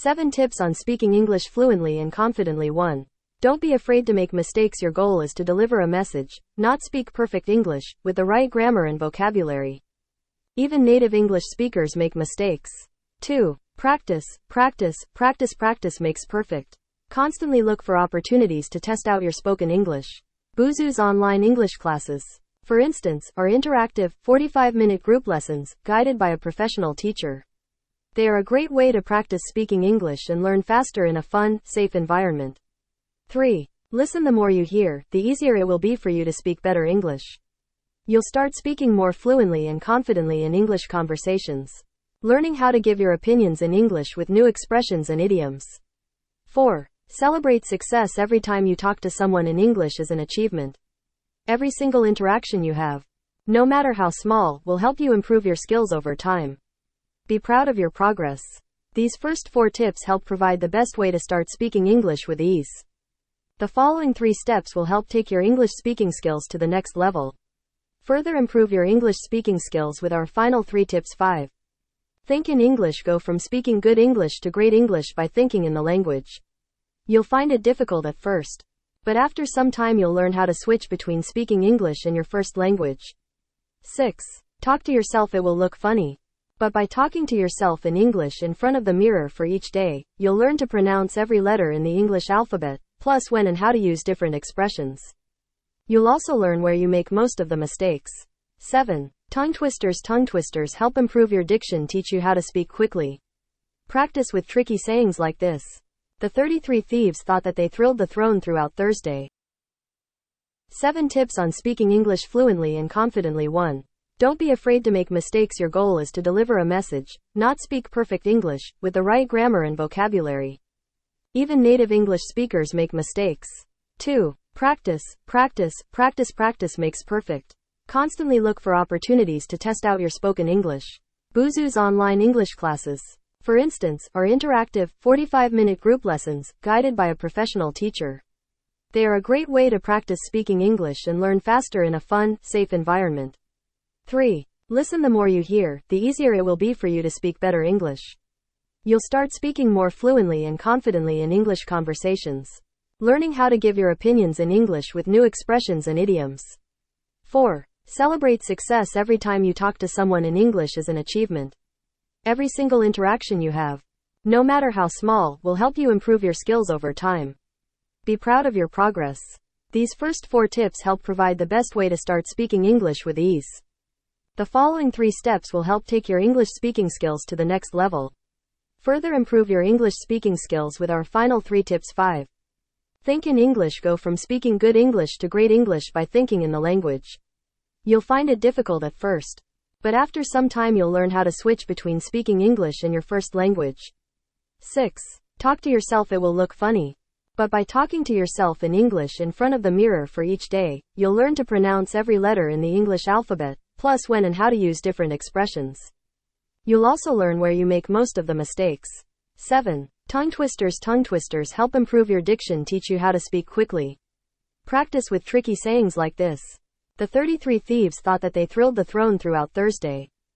7 tips on speaking English fluently and confidently. 1. Don't be afraid to make mistakes. Your goal is to deliver a message, not speak perfect English, with the right grammar and vocabulary. Even native English speakers make mistakes. 2. Practice, practice, practice. Practice makes perfect. Constantly look for opportunities to test out your spoken English. Buzu's online English classes, for instance, are interactive, 45-minute group lessons, guided by a professional teacher. They are a great way to practice speaking English and learn faster in a fun, safe environment. 3. Listen. The more you hear, the easier it will be for you to speak better English. You'll start speaking more fluently and confidently in English conversations. Learning how to give your opinions in English with new expressions and idioms. 4. Celebrate success. Every time you talk to someone in English is an achievement. Every single interaction you have, no matter how small, will help you improve your skills over time. Be proud of your progress. These first 4 tips help provide the best way to start speaking English with ease. The following 3 steps will help take your English speaking skills to the next level. Further improve your English speaking skills with our final 3 tips. 5. Think in English. Go from speaking good English to great English by thinking in the language. You'll find it difficult at first, but after some time you'll learn how to switch between speaking English and your first language. 6. Talk to yourself. It will look funny, but by talking to yourself in English in front of the mirror for each day, you'll learn to pronounce every letter in the English alphabet, plus when and how to use different expressions. You'll also learn where you make most of the mistakes. 7. Tongue twisters. Tongue twisters help improve your diction, teach you how to speak quickly. Practice with tricky sayings like this. The 33 thieves thought that they thrilled the throne throughout Thursday. 7 tips on speaking English fluently and confidently. 1. Don't be afraid to make mistakes. Your goal is to deliver a message, not speak perfect English, with the right grammar and vocabulary. Even native English speakers make mistakes. 2. Practice, practice, practice. Practice makes perfect. Constantly look for opportunities to test out your spoken English. Buzu's online English classes, for instance, are interactive, 45-minute group lessons, guided by a professional teacher. They are a great way to practice speaking English and learn faster in a fun, safe environment. 3. Listen. The more you hear, the easier it will be for you to speak better English. You'll start speaking more fluently and confidently in English conversations. Learning how to give your opinions in English with new expressions and idioms. 4. Celebrate success. Every time you talk to someone in English is an achievement. Every single interaction you have, no matter how small, will help you improve your skills over time. Be proud of your progress. These first 4 tips help provide the best way to start speaking English with ease. The following 3 steps will help take your English speaking skills to the next level. Further improve your English speaking skills with our final 3 tips. 5. Think in English. Go from speaking good English to great English by thinking in the language. You'll find it difficult at first, but after some time you'll learn how to switch between speaking English and your first language. 6. Talk to yourself. It will look funny, but by talking to yourself in English in front of the mirror for each day, you'll learn to pronounce every letter in the English alphabet, plus when and how to use different expressions. You'll also learn where you make most of the mistakes. 7. Tongue twisters. Tongue twisters help improve your diction, teach you how to speak quickly. Practice with tricky sayings like this. The 33 thieves thought that they thrilled the throne throughout Thursday.